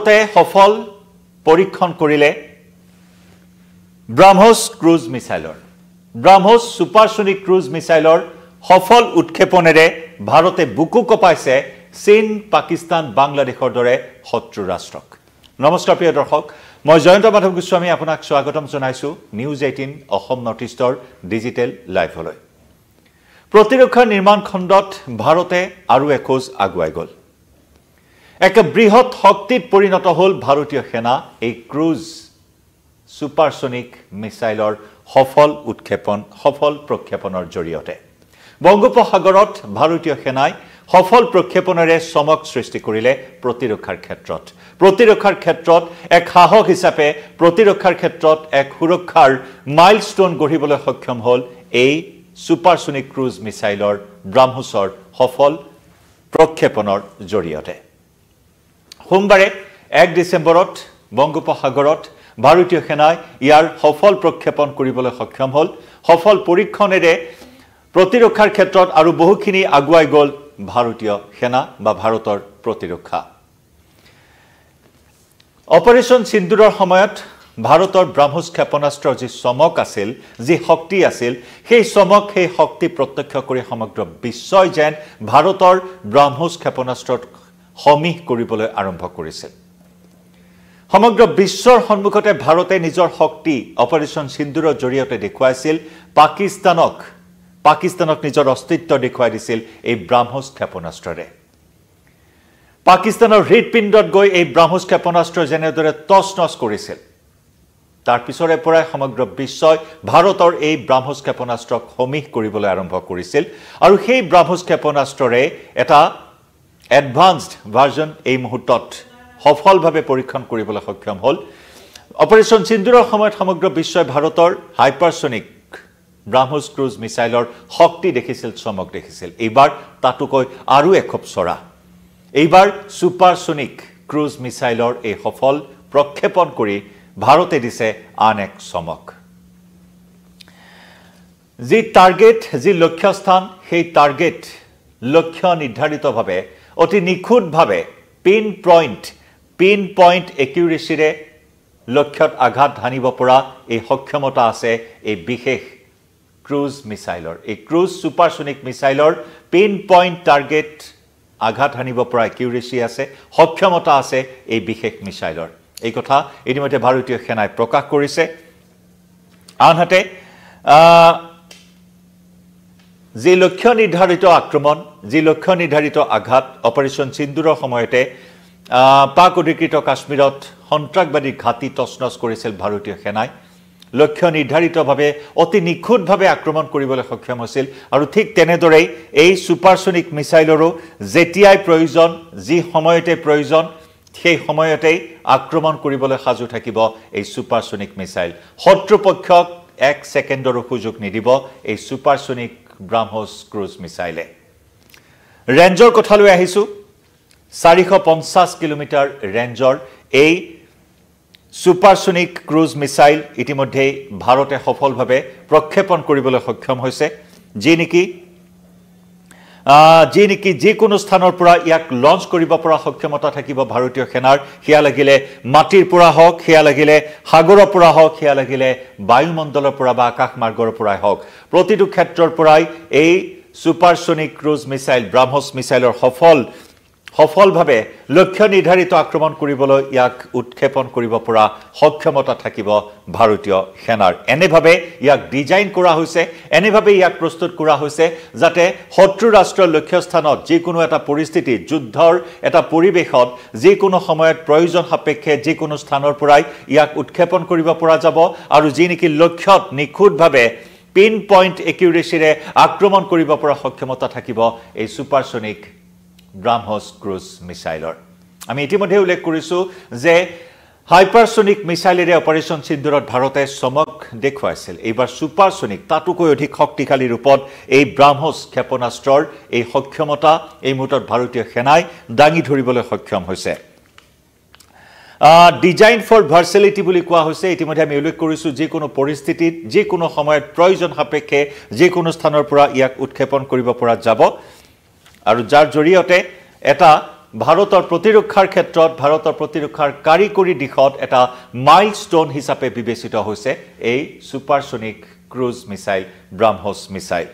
ভাৰতে সফল পৰীক্ষণ কৰিলে ব্ৰাহ্মছ ক্ৰুজ মিছাইলৰ ব্ৰাহ্মছ সুপাৰসনিক ক্ৰুজ মিছাইলৰ সফল উৎক্ষেপনেৰে ভাৰতে বুকু কপাইছে চীন পাকিস্তান বাংলাদেশৰ দৰে শত্ৰু ৰাষ্ট্ৰক নমস্কাৰ প্ৰিয় দৰ্শক মই জয়ন্ত মাধৱ গোস্বামী আপোনাক স্বাগতম জনাইছো নিউজ 18 অসম নৰ্থ ইষ্টৰ ডিজিটেল লাইভলৈ প্ৰতিৰক্ষা নিৰ্মাণ খণ্ডত ভাৰতে আৰু এখোজ আগুৱাই গল এক বৃহৎ শক্তিত পৰিণত হল ভাৰতীয় সেনা এই ক্ৰুজ সুপাৰসনিক মিছাইলৰ সফল প্ৰক্ষেপণৰ জৰিয়তে বংগোপসাগৰত ভাৰতীয় সেনাই সফল প্ৰক্ষেপণেৰে চমক সৃষ্টি কৰিলে প্ৰতিৰক্ষাৰ ক্ষেত্ৰত এক সাহস হিচাপে প্ৰতিৰক্ষাৰ ক্ষেত্ৰত এক সুৰক্ষাৰ মাইলস্টোন গঢ়িবলৈ সক্ষম হল এই সুপাৰসনিক ক্ৰুজ মিছাইলৰ ব্ৰাহ্মছৰ সফল প্ৰক্ষেপণৰ জৰিয়তে সোমবাৰে 1 ডিসেম্বৰত বংগোপসাগৰত ভাৰতীয় সেনাই ইয়াৰ সফল প্ৰক্ষেপণ কৰিবলৈ সক্ষম হল সফল পৰীক্ষণেৰে প্ৰতিৰক্ষাৰ ক্ষেত্ৰত আৰু বহুখিনি আগুৱাই গল ভাৰতীয় সেনা বা ভাৰতৰ প্ৰতিৰক্ষা অপাৰেশন সিন্দুৰৰ সময়ত ভাৰতৰ ব্ৰাহ্মছ ক্ষেপণাস্ত্ৰৰ যি চমক আছিল যি শক্তি আছিল সেই চমক সেই শক্তি প্ৰত্যক্ষ কৰি সমগ্ৰ বিশ্বই যেন ভাৰতৰ ব্ৰাহ্মছ ক্ষেপণাস্ত্ৰত সমীহ কৰিবলৈ আৰম্ভ কৰিছিল সমগ্ৰ বিশ্বৰ সন্মুখতে ভাৰতে নিজৰ শক্তি অপাৰেশন সিন্দুৰৰ জৰিয়তে দেখুৱাইছিল পাকিস্তানক নিজৰ অস্তিত্ব দেখুৱাই দিছিল এই ব্ৰাহ্মছ ক্ষেপণাস্ত্ৰৰে পাকিস্তানৰ হৃদপিণ্ডত গৈ এই ব্ৰাহ্মছ ক্ষেপণাস্ত্ৰ যেনেদৰে তছনছ কৰিছিল তাৰ পিছৰে পৰাই সমগ্ৰ বিশ্বই ভাৰতৰ এই ব্ৰাহ্মছ ক্ষেপণাস্ত্ৰক সমীহ কৰিবলৈ আৰম্ভ কৰিছিল আৰু সেই ব্ৰাহ্মছ ক্ষেপণাস্ত্ৰৰে এটা এডভান্সড ভাৰ্জন এই মুহূৰ্তত সফলভাৱে পৰীক্ষণ কৰিবলৈ সক্ষম হল অপাৰেশন সিন্দুৰৰ সময়ত সমগ্ৰ বিশ্বই ভাৰতৰ হাইপাৰসনিক ব্ৰাহ্মছ ক্ৰুজ মিছাইলৰ শক্তি দেখিছিল চমক দেখিছিল এইবাৰ তাতোকৈ আৰু এখোপ চৰা এইবাৰ সুপাৰসনিক ক্ৰুজ মিছাইলৰ এই সফল প্ৰক্ষেপণ কৰি ভাৰতে দিছে আন এক চমক যি টাৰ্গেট যি লক্ষ্যস্থান সেই টাৰ্গেট লক্ষ্য নিৰ্ধাৰিতভাৱে অতি নিখুঁতভাৱে পিন পইণ্ট একিউৰেচিৰে লক্ষ্যত আঘাত হানিব পৰা এই সক্ষমতা আছে এই বিশেষ ক্ৰুজ মিছাইলৰ এই ক্ৰুজ সুপাৰসনিক মিছাইলৰ পিন পইণ্ট টাৰ্গেট আঘাত হানিব পৰা একিউৰেচি আছে সক্ষমতা আছে এই বিশেষ মিছাইলৰ এই কথা ইতিমধ্যে ভাৰতীয় সেনাই প্ৰকাশ কৰিছে আনহাতে যি লক্ষ্য নিৰ্ধাৰিত আক্ৰমণ যি লক্ষ্য নিৰ্ধাৰিত আঘাত অপাৰেশন সিন্দুৰৰ সময়তে পাক অধিকৃত কাশ্মীৰত সন্ত্ৰাসবাদী ঘাটি তছনছ কৰিছিল ভাৰতীয় সেনাই লক্ষ্য নিৰ্ধাৰিতভাৱে অতি নিখুঁতভাৱে আক্ৰমণ কৰিবলৈ সক্ষম হৈছিল আৰু ঠিক তেনেদৰেই এই সুপাৰসনিক মিছাইলৰো যেতিয়াই প্ৰয়োজন যি সময়তে প্ৰয়োজন সেই সময়তেই আক্ৰমণ কৰিবলৈ সাজু থাকিব এই সুপাৰসনিক মিছাইল শত্ৰুপক্ষক 1 ছেকেণ্ডৰো সুযোগ নিদিব এই সুপাৰসনিক ব্ৰাহ্মছ ক্ৰুজ মিছাইলে ৰেঞ্জৰ কথালৈ আহিছো 450 কিলোমিটাৰ ৰেঞ্জৰ এই সুপাৰসনিক ক্ৰুজ মিছাইল ইতিমধ্যে ভাৰতে সফলভাৱে প্ৰক্ষেপণ কৰিবলৈ সক্ষম হৈছে যি নেকি যিকোনো স্থানৰ পৰা ইয়াক লঞ্চ কৰিব পৰা সক্ষমতা থাকিব ভাৰতীয় সেনাৰ হিয়া লাগিলে মাটিৰ পৰা হওক হিয়া লাগিলে সাগৰৰ পৰা হওক হিয়া লাগিলে বায়ুমণ্ডলৰ পৰা বা আকাশ মাৰ্গৰ পৰাই হওক প্ৰতিটো ক্ষেত্ৰৰ পৰাই এই সুপাৰসনিক ক্ৰুজ মিছাইল ব্ৰাহ্মছ মিছাইলৰ সফলভাৱে লক্ষ্য নিৰ্ধাৰিত আক্ৰমণ কৰিবলৈ ইয়াক উৎক্ষেপণ কৰিব পৰা সক্ষমতা থাকিব ভাৰতীয় সেনাৰ এনেভাৱে ইয়াক ডিজাইন কৰা হৈছে এনেভাৱে ইয়াক প্ৰস্তুত কৰা হৈছে যাতে শত্ৰু ৰাষ্ট্ৰৰ লক্ষ্যস্থানত যিকোনো এটা পৰিস্থিতি যুদ্ধৰ এটা পৰিৱেশত যিকোনো সময়ত প্ৰয়োজন সাপেক্ষে যিকোনো স্থানৰ পৰাই ইয়াক উৎক্ষেপণ কৰিব পৰা যাব আৰু যি নেকি লক্ষ্যত নিখুঁতভাৱে পিন পইণ্ট একিউৰেচিৰে আক্ৰমণ কৰিব পৰা সক্ষমতা থাকিব এই সুপাৰসনিক ব্ৰাহ্মছ ক্ৰুজ মিছাইলৰ আমি ইতিমধ্যে উল্লেখ কৰিছো যে হাইপাৰসনিক মিছাইলেৰে অপাৰেশন সিন্দুৰত ভাৰতে চমক দেখুৱাইছিল এইবাৰ সুপাৰসনিক তাতোকৈ অধিক শক্তিশালী ৰূপত এই ব্ৰাহ্মছ ক্ষেপণাস্ত্ৰৰ এই সক্ষমতা এই মুহূৰ্তত ভাৰতীয় সেনাই দাঙি ধৰিবলৈ সক্ষম হৈছে ডিজাইন ফৰ ভাৰ্চেলিটি বুলি কোৱা হৈছে ইতিমধ্যে আমি উল্লেখ কৰিছো যে কোনো পৰিস্থিতিত যে কোনো সময়ত প্ৰয়োজন সাপেক্ষে যে কোনো স্থানৰ পৰা ইয়াক উৎক্ষেপণ কৰিব পৰা যাব আৰু যাৰ জৰিয়তে এটা ভাৰতৰ প্ৰতিৰক্ষাৰ ক্ষেত্ৰত ভাৰতৰ প্ৰতিৰক্ষাৰ কাৰিকৰী দিশত এটা মাইলস্টোন হিচাপে বিবেচিত হৈছে এই সুপাৰসনিক ক্ৰুজ মিসাইল ব্ৰহ্মছ মিসাইল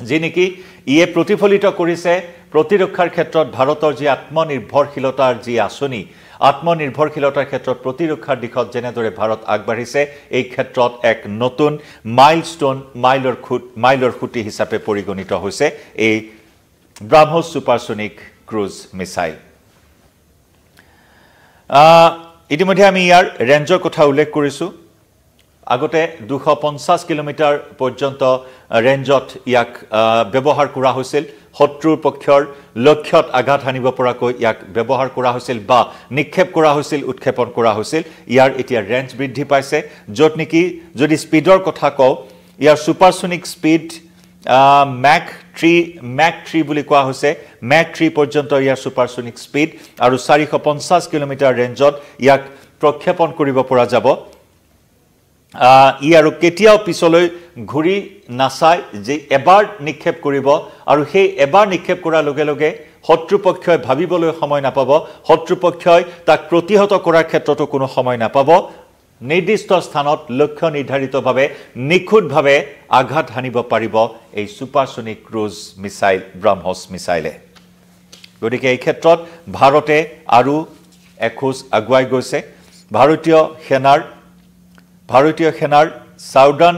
যি নেকি ইয়ে প্ৰতিফলিত কৰিছে প্ৰতিৰক্ষাৰ ক্ষেত্ৰত ভাৰতৰ যি আত্মনিৰ্ভৰশীলতাৰ যি আঁচনি আত্মনিৰ্ভৰশীলতাৰ ক্ষেত্ৰত প্ৰতিৰক্ষাৰ দিশত যেনেদৰে ভাৰত আগবাঢ়িছে এই ক্ষেত্ৰত এক নতুন মাইলস্টোন মাইলৰ খুঁটি হিচাপে পৰিগণিত হৈছে এই ব্ৰহ্মছ সুপাৰসনিক ক্ৰুজ মিসাইল ইতিমধ্যে আমি ইয়াৰ ৰেঞ্জৰ কথা উল্লেখ কৰিছো আগতে 250 কিলোমিটাৰ পৰ্যন্ত ৰেঞ্জত ইয়াক ব্যৱহাৰ কৰা হৈছিল শত্ৰুৰ পক্ষৰ লক্ষ্যত আঘাত হানিব পৰাকৈ ইয়াক ব্যৱহাৰ কৰা হৈছিল বা নিক্ষেপ কৰা হৈছিল উৎক্ষেপণ কৰা হৈছিল ইয়াৰ এতিয়া ৰেঞ্জ বৃদ্ধি পাইছে য'ত নেকি যদি স্পিডৰ কথা কওঁ ইয়াৰ সুপাৰসনিক স্পিড Mach 3 বুলি কোৱা হৈছে Mach 3 পৰ্যন্ত ইয়াৰ সুপাৰসনিক স্পিড আৰু 450 কিলোমিটাৰ ৰেঞ্জত ইয়াক প্ৰক্ষেপণ কৰিব পৰা যাব ই আৰু কেতিয়াও পিছলৈ ঘূৰি নাচাই যে এবাৰ নিক্ষেপ কৰিব আৰু সেই এবাৰ নিক্ষেপ কৰাৰ লগে লগে শত্ৰুপক্ষই ভাবিবলৈ সময় নাপাব শত্ৰুপক্ষই তাক প্ৰতিহত কৰাৰ ক্ষেত্ৰতো কোনো সময় নাপাব নিৰ্দিষ্ট স্থানত লক্ষ্য নিৰ্ধাৰিতভাৱে নিখুঁতভাৱে আঘাত হানিব পাৰিব এই সুপাৰসনিক ক্ৰুজ মিসাইল ব্ৰহ্মছ মিসাইলে গতিকে এই ক্ষেত্ৰত ভাৰতে আৰু এখোজ আগুৱাই গৈছে ভাৰতীয় সেনাৰ সাউদাৰ্ণ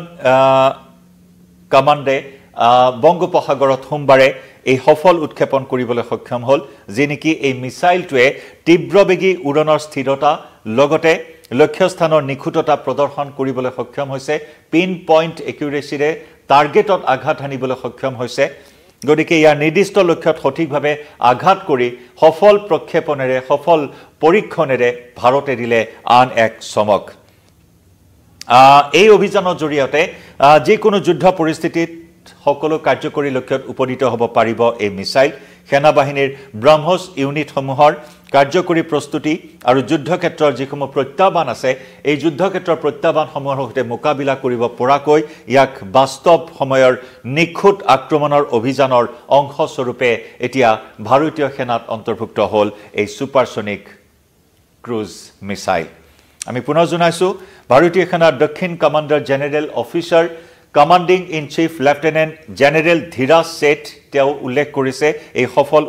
কমাণ্ডে বংগোপসাগৰত সোমবাৰে এই সফল উৎক্ষেপণ কৰিবলৈ সক্ষম হ'ল যি নেকি এই মিসাইলটোৱে তীব্ৰবেগী উৰণৰ স্থিৰতা লগতে লক্ষ্যস্থানৰ নিখুঁততা প্ৰদৰ্শন কৰিবলৈ সক্ষম হৈছে পিন পইণ্ট একিউৰেচিৰে টাৰ্গেটত আঘাত হানিবলৈ সক্ষম হৈছে গতিকে ইয়াৰ নিৰ্দিষ্ট লক্ষ্যত সঠিকভাৱে আঘাত কৰি সফল প্ৰক্ষেপণেৰে সফল পৰীক্ষণেৰে ভাৰতে দিলে আন এক চমক এই অভিযানৰ জৰিয়তে যিকোনো যুদ্ধ পৰিস্থিতিত সকলো কাৰ্যকৰী লক্ষ্যত উপনীত হ'ব পাৰিব এই মিসাইল সেনাবাহিনীৰ ব্ৰহ্মছ ইউনিটসমূহৰ কাৰ্যকৰী প্ৰস্তুতি আৰু যুদ্ধক্ষেত্ৰৰ যিসমূহ প্ৰত্যাহ্বান আছে এই যুদ্ধক্ষেত্ৰৰ প্ৰত্যাহ্বানসমূহৰ সৈতে মোকাবিলা কৰিব পৰাকৈ ইয়াক বাস্তৱ সময়ৰ নিখুঁত আক্ৰমণৰ অভিযানৰ অংশস্বৰূপে এতিয়া ভাৰতীয় সেনাত অন্তৰ্ভুক্ত হ'ল এই সুপাৰসনিক ক্ৰুজ মিসাইল আমি পুনৰ জনাইছো ভাৰতীয় সেনাৰ দক্ষিণ commander general officer commanding in chief lieutenant general Dhiraj Seth তেওঁ উল্লেখ কৰিছে এই সফল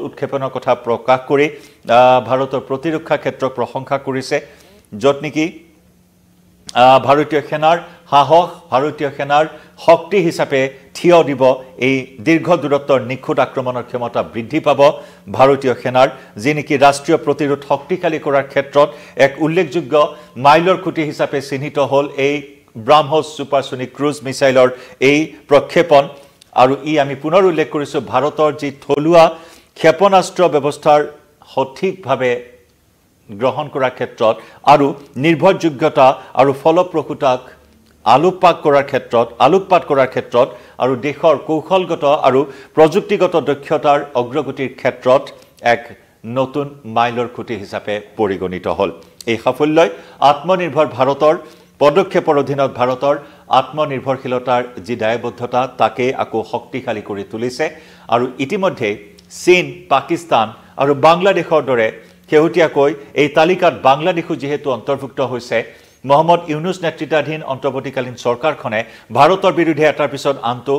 উৎক্ষেপণৰ কথা প্ৰকাশ কৰি ভাৰতৰ প্ৰতিৰক্ষা ক্ষেত্ৰক প্ৰশংসা কৰিছে য'ত নেকি ভাৰতীয় সেনাৰ সাহস ভাৰতীয় সেনাৰ শক্তি হিচাপে থিয় দিব এই দীৰ্ঘ দূৰত্বৰ নিখুঁত আক্ৰমণৰ ক্ষমতা বৃদ্ধি পাব ভাৰতীয় সেনাৰ যি নেকি ৰাষ্ট্ৰীয় প্ৰতিৰোধ শক্তিশালী কৰাৰ ক্ষেত্ৰত এক উল্লেখযোগ্য মাইলৰ খুঁটি হিচাপে চিহ্নিত হ'ল এই ব্ৰহ্মছ সুপাৰসনিক ক্ৰুজ মিসাইলৰ এই প্ৰক্ষেপণ আৰু ই আমি পুনৰ উল্লেখ কৰিছো ভাৰতৰ যি থলুৱা ক্ষেপণাস্ত্ৰ ব্যৱস্থাৰ সঠিকভাৱে গ্ৰহণ কৰাৰ ক্ষেত্ৰত আৰু নিৰ্ভৰযোগ্যতা আৰু ফলপ্ৰসূতাক আলোকপাত কৰাৰ ক্ষেত্ৰত আৰু দেশৰ কৌশলগত আৰু প্ৰযুক্তিগত দক্ষতাৰ অগ্ৰগতিৰ ক্ষেত্ৰত এক নতুন মাইলৰ খুঁটি হিচাপে পৰিগণিত হ'ল এই সাফল্যই আত্মনিৰ্ভৰ ভাৰতৰ পদক্ষেপৰ অধীনত ভাৰতৰ আত্মনিৰ্ভৰশীলতাৰ যি দায়বদ্ধতা তাকে আকৌ শক্তিশালী কৰি তুলিছে আৰু ইতিমধ্যে চীন পাকিস্তান আৰু বাংলাদেশৰ দৰে শেহতীয়াকৈ এই তালিকাত বাংলাদেশো যেহেতু অন্তৰ্ভুক্ত হৈছে মোহাম্মদ ইউনুছ নেতৃত্বাধীন অন্তৰ্বৰ্তীকালীন চৰকাৰখনে ভাৰতৰ বিৰুদ্ধে এটাৰ পিছত আনটো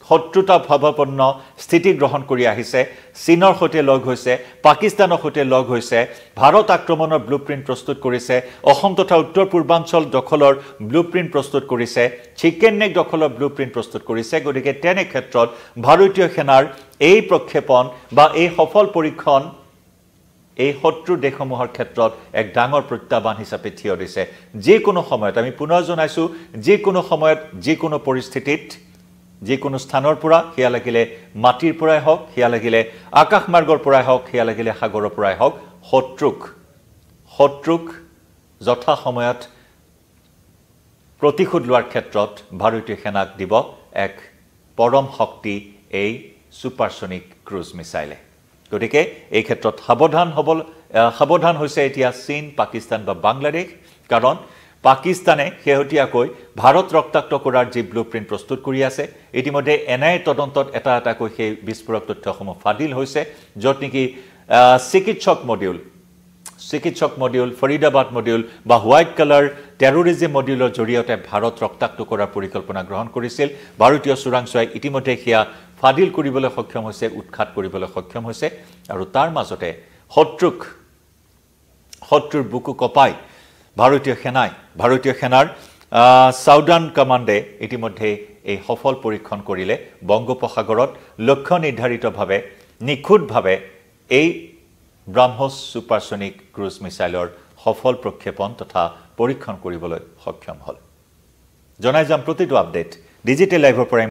শত্ৰুতা ভাৱাপন্ন স্থিতি গ্ৰহণ কৰি আহিছে চীনৰ সৈতে লগ হৈছে পাকিস্তানৰ সৈতে লগ হৈছে ভাৰত আক্ৰমণৰ ব্লুপ্ৰিণ্ট প্ৰস্তুত কৰিছে অসম তথা উত্তৰ পূৰ্বাঞ্চল দখলৰ ব্লুপ্ৰিণ্ট প্ৰস্তুত কৰিছে চিকেন নেক দখলৰ ব্লুপ্ৰিণ্ট প্ৰস্তুত কৰিছে গতিকে তেনে ক্ষেত্ৰত ভাৰতীয় সেনাৰ এই প্ৰক্ষেপণ বা এই সফল পৰীক্ষণ এই শত্ৰু দেশসমূহৰ ক্ষেত্ৰত এক ডাঙৰ প্ৰত্যাহ্বান হিচাপে থিয় দিছে যিকোনো সময়ত আমি পুনৰ জনাইছো যিকোনো সময়ত যিকোনো পৰিস্থিতিত যিকোনো স্থানৰ পৰা হিয়া লাগিলে মাটিৰ পৰাই হওক হিয়া লাগিলে আকাশ মাৰ্গৰ পৰাই হওক হিয়া লাগিলে সাগৰৰ পৰাই হওক শত্ৰুক যথা সময়ত প্ৰতিশোধ লোৱাৰ ক্ষেত্ৰত ভাৰতীয় সেনাক দিব এক পৰম শক্তি এই সুপাৰসনিক ক্ৰুজ মিসাইলে গতিকে এই ক্ষেত্ৰত সাৱধান হৈছে এতিয়া চীন পাকিস্তান বা বাংলাদেশ কাৰণ পাকিস্তানে শেহতীয়াকৈ ভাৰত ৰক্তাক্ত কৰাৰ যি ব্লুপ্ৰিণ্ট প্ৰস্তুত কৰি আছে ইতিমধ্যে এনআইএ তদন্তত এটা এটাকৈ সেই বিস্ফোৰক তথ্যসমূহ ফাদিল হৈছে য'ত নেকি চিকিৎসক মডিউল ফৰিদাবাদ মডিউল বা হোৱাইট কালাৰ টেৰৰিজিম মডিউলৰ জৰিয়তে ভাৰত ৰক্তাক্ত কৰাৰ পৰিকল্পনা গ্ৰহণ কৰিছিল ভাৰতীয় চোৰাংচোৱাই ইতিমধ্যে সেয়া ফাদিল কৰিবলৈ সক্ষম হৈছে উৎখাত কৰিবলৈ সক্ষম হৈছে আৰু তাৰ মাজতে শত্ৰুৰ বুকু কপাই ভাৰতীয় সেনাৰ সাউদাৰ্ণ কমাণ্ডে ইতিমধ্যে এই সফল পৰীক্ষণ কৰিলে বংগোপসাগৰত লক্ষ্য নিৰ্ধাৰিতভাৱে নিখুঁতভাৱে এই ব্ৰহ্মোছ সুপাৰসনিক ক্ৰুজ মিছাইলৰ সফল প্ৰক্ষেপণ তথা পৰীক্ষণ কৰিবলৈ সক্ষম হ'ল জনাই যাম প্ৰতিটো আপডেট ডিজিটেল লাইভৰ পৰা